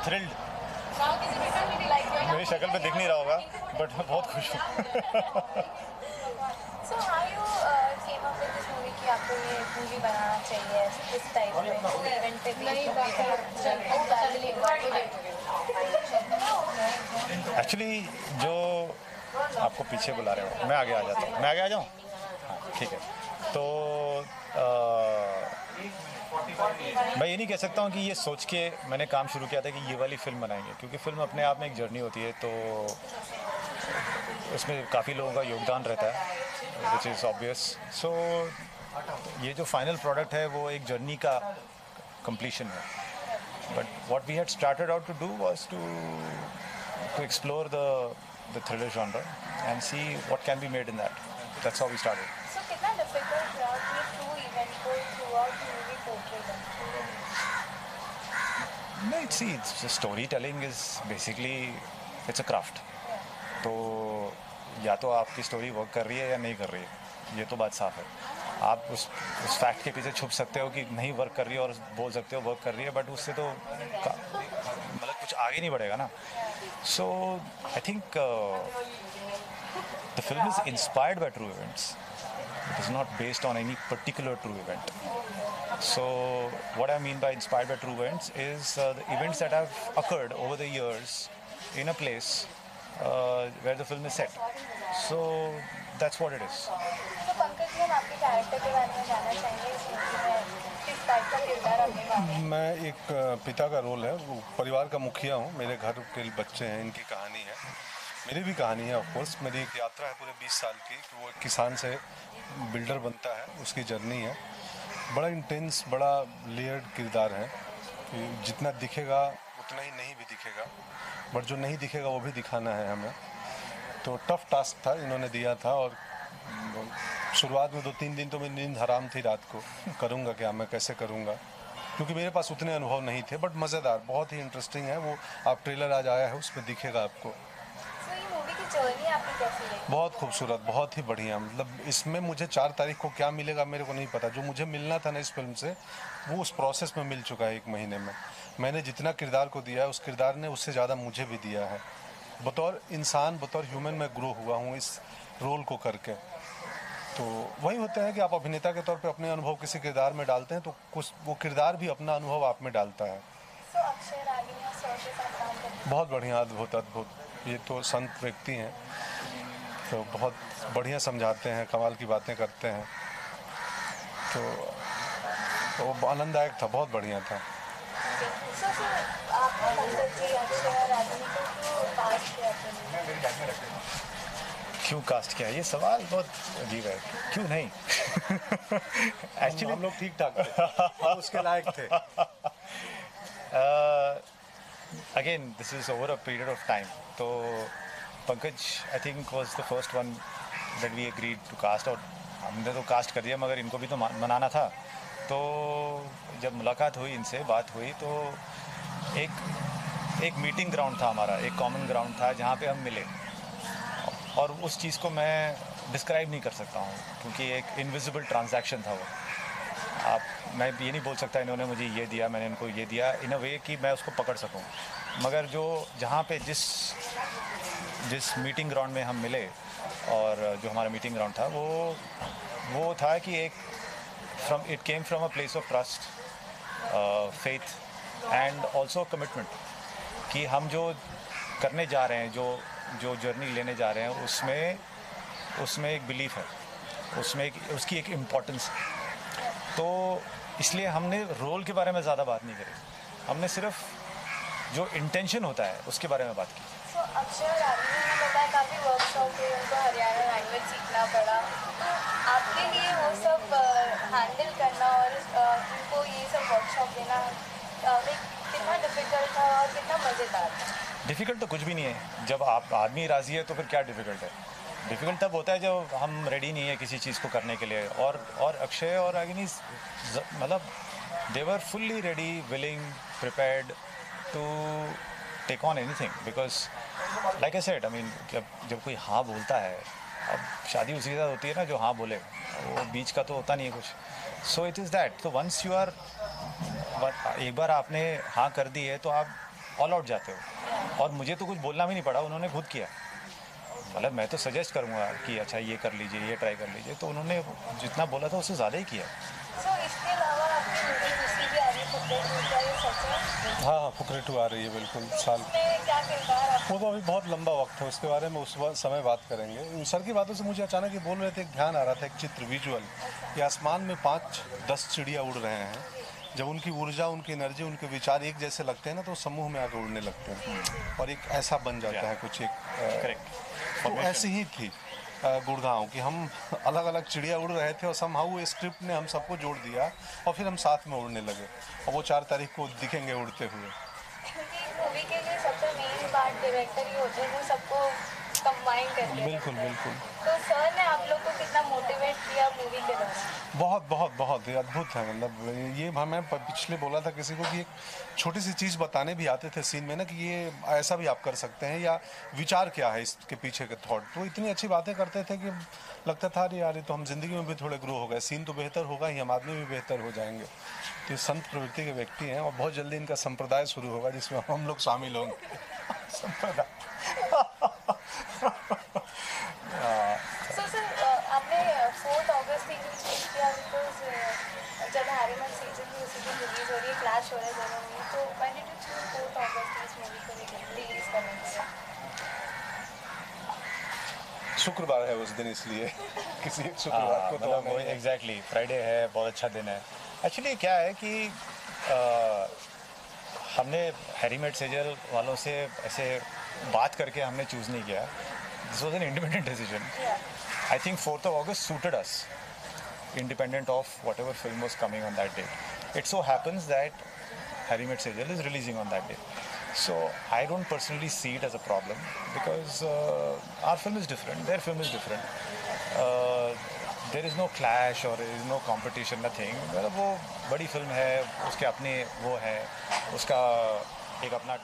Thrilled. मेरी शक्ल पे दिख नहीं रहा होगा बट मैं बहुत खुश हूँ। So how you came up with this movie कि आपको ये मूवी बनाना चाहिए इस टाइप में इवेंट पे एक्चुअली जो आपको पीछे बुला रहे हो, मैं आगे आ जाता हूँ। मैं आगे आ जाऊँ? हाँ, ठीक है। तो मैं ये नहीं कह सकता हूँ कि ये सोच के मैंने काम शुरू किया था कि ये वाली फ़िल्म बनाएंगे, क्योंकि फ़िल्म अपने आप में एक जर्नी होती है, तो उसमें काफ़ी लोगों का योगदान रहता है, विच इज़ ऑब्वियस। सो ये जो फाइनल प्रोडक्ट है वो एक जर्नी का कंप्लीशन है। But what we had started out to do was to explore the thriller genre and see what can be made in that. That's how we started. So कितना difficult रहा कि through event को throughout movie portray करना? No, it's story telling is basically it's a craft. तो या तो आपकी story work कर रही है या नहीं कर रही है, ये तो बात साफ है। आप उस फैक्ट के पीछे छुप सकते हो कि नहीं वर्क कर रही है और बोल सकते हो वर्क कर रही है, बट उससे तो मतलब कुछ आगे नहीं बढ़ेगा ना। So I think the film is inspired by true events. It is not based on any particular true event. So what I mean by inspired by true events is the events that have occurred over the years in a place where the film is set. So that's what it is. तो पंकज जी, हम आपके character के बारे में जानना चाहेंगे इस movie में किस टाइप का किरदार आपने निभाया? मैं एक पिता का रोल है, वो परिवार का मुखिया हूँ। मेरे घर के बच्चे हैं, इनकी कहानी है, मेरी भी कहानी है। ऑफकोर्स मेरी एक यात्रा है पूरे 20 साल की कि वो एक किसान से बिल्डर बनता है, उसकी जर्नी है। बड़ा इंटेंस, बड़ा लेयर्ड किरदार है कि जितना दिखेगा उतना ही नहीं भी दिखेगा, बट जो नहीं दिखेगा वो भी दिखाना है हमें। तो टफ टास्क था इन्होंने दिया था, और शुरुआत में 2-3 दिन तो मेरी नींद हराम थी रात को, करूँगा क्या, मैं कैसे करूँगा, क्योंकि मेरे पास उतने अनुभव नहीं थे। बट मज़ेदार, बहुत ही इंटरेस्टिंग है। वो आप ट्रेलर आज आया है, उसमें दिखेगा आपको। जर्नी आपकी कैसी है? बहुत खूबसूरत, बहुत ही बढ़िया। मतलब इसमें मुझे 4 तारीख को क्या मिलेगा मेरे को नहीं पता। जो मुझे मिलना था ना इस फिल्म से, वो उस प्रोसेस में मिल चुका है 1 महीने में। मैंने जितना किरदार को दिया है, उस किरदार ने उससे ज़्यादा मुझे भी दिया है। बतौर इंसान, बतौर ह्यूमन मैं ग्रो हुआ हूँ इस रोल को करके। तो वही होता है कि आप अभिनेता के तौर पे अपने अनुभव किसी किरदार में डालते हैं, तो कुछ वो किरदार भी अपना अनुभव आप में डालता है। बहुत बढ़िया, अद्भुत अद्भुत। ये तो संत व्यक्ति हैं, तो बहुत बढ़िया समझाते हैं, कमाल की बातें करते हैं। तो वो आनंददायक था, बहुत बढ़िया था। क्यों कास्ट किया, ये सवाल बहुत अजीब है। क्यों नहीं? एक्चुअली हम लोग ठीक ठाक थे, हम उसके लायक थे। Again, this is over a period of time. तो Pankaj I think was the first one that we agreed to cast, और हमने तो कास्ट कर दिया, मगर इनको भी तो मनाना था। तो जब मुलाकात हुई, इनसे बात हुई, तो एक मीटिंग ग्राउंड था हमारा, एक कॉमन ग्राउंड था जहाँ पे हम मिले, और उस चीज़ को मैं डिस्क्राइब नहीं कर सकता हूँ क्योंकि एक इनविजिबल ट्रांजैक्शन था वो। मैं ये नहीं बोल सकता इन्होंने मुझे ये दिया, मैंने इनको ये दिया, इन अ वे कि मैं उसको पकड़ सकूं। मगर जहाँ पे जिस मीटिंग ग्राउंड में हम मिले, और जो हमारा मीटिंग ग्राउंड था, वो था कि it came from a place of trust, faith and also commitment, कि हम जो करने जा रहे हैं, जो जर्नी लेने जा रहे हैं, उसमें एक बिलीफ है, उसकी एक इम्पोर्टेंस है। तो इसलिए हमने रोल के बारे में ज़्यादा बात नहीं करी, हमने सिर्फ जो इंटेंशन होता है उसके बारे में बात की। तो अक्षय और आदित्य ने बताया काफ़ी वर्कशॉप हुए, उनको हरियाणा लैंग्वेज सीखना पड़ा। तो आपके लिए वो सब हैंडल करना और उनको ये सब वर्कशॉप देना कितना डिफ़िकल्ट था और कितना मज़ेदार था? डिफ़िकल्ट तो कुछ भी नहीं है। जब आप आदमी राज़ी है तो फिर क्या डिफ़िकल्ट है? डिफ़िकल्ट तब होता है जब हम रेडी नहीं है किसी चीज़ को करने के लिए। और अक्षय और रागिनी मतलब they were fully ready, willing, prepared to take on anything, because like I said, I mean जब कोई हाँ बोलता है, अब शादी उसी के साथ होती है ना जो हाँ बोले, वो बीच का तो होता नहीं है कुछ। So it is that. तो वंस यू आर, एक बार आपने हाँ कर दी है तो आप ऑल आउट जाते हो। और मुझे तो कुछ बोलना भी नहीं पड़ा, उन्होंने खुद किया। मतलब मैं तो सजेस्ट करूँगा कि अच्छा ये कर लीजिए, ये ट्राई कर लीजिए, तो उन्होंने जितना बोला था उससे ज़्यादा ही किया। सो इसके अलावा आपकी मूवी दूसरी भी आ रही है फुकरे टू, क्या ये सच है? हाँ हाँ, फुकरे 2 आ रही है बिल्कुल साल। उसमें क्या किरदार आपको? वो तो अभी बहुत लंबा वक्त है, उसके बारे में उस समय बात करेंगे। सर की बातों से मुझे अचानक ये बोल रहे थे, एक ध्यान आ रहा था, एक चित्र विजुअल कि आसमान में 5-10 चिड़िया उड़ रहे हैं। जब उनकी ऊर्जा, उनकी एनर्जी, उनके विचार एक जैसे लगते हैं ना, तो समूह में आगे उड़ने लगते हैं और एक ऐसा बन जाता है कुछ एक। करेक्ट। तो ऐसी ही थी गुड़गांव कि हम अलग अलग चिड़िया उड़ रहे थे और समहाउ स्क्रिप्ट ने हम सबको जोड़ दिया और फिर हम साथ में उड़ने लगे, और वो 4 तारीख को दिखेंगे उड़ते हुए। क्योंकि मूवी के जो सबसे मेन पार्ट डायरेक्टर ही होते हैं, वो सबको कंबाइन करते हैं। बिल्कुल बिल्कुल। तो सर ने आप लोग को कितना मोटिवेट किया मूवी के दौरान? बहुत बहुत बहुत ही अद्भुत है। मतलब ये मैं पिछले बोला था किसी को कि एक छोटी सी चीज़ बताने भी आते थे सीन में ना, कि ये ऐसा भी आप कर सकते हैं, या विचार क्या है इसके पीछे के थॉट। तो इतनी अच्छी बातें करते थे कि लगता था अरे यार, ये तो हम जिंदगी में भी थोड़े ग्रो हो गए, सीन तो बेहतर होगा ही, हम आदमी भी बेहतर हो जाएंगे। तो ये संत प्रवृत्ति के व्यक्ति हैं और बहुत जल्दी इनका संप्रदाय शुरू होगा जिसमें हम लोग शामिल होंगे। संप्रदाय। सो सर आपने 4 अगस्त की चीज़ किया, बिकॉज जब हैरी मेट सीजन की उसी दिन रिलीज हो रही है, क्लैश हो रहा है दोनों में, तो व्हाई डिड यू चूज 4 अगस्त इस मूवी को रिलीज करने के लिए? शुक्रवार है उस दिन, इसलिए किसी एक शुक्रवार को तो मतलब वो नहीं है। एग्जैक्टली फ्राइडे है, बहुत अच्छा दिन है। एक्चुअली क्या है कि हमने हैरी मेट सेजल वालों से ऐसे बात करके हमने चूज़ नहीं किया। This was an independent decision. I think 4th of August suited us, independent of whatever film was coming on that day. It so happens that Harry Met Sejal is releasing on that day. So I don't personally see it as a problem because our film is different, their film is different. There is no clash or there is no competition, nothing. मतलब वो बड़ी film है, उसके अपने वो है, उसका एक अपना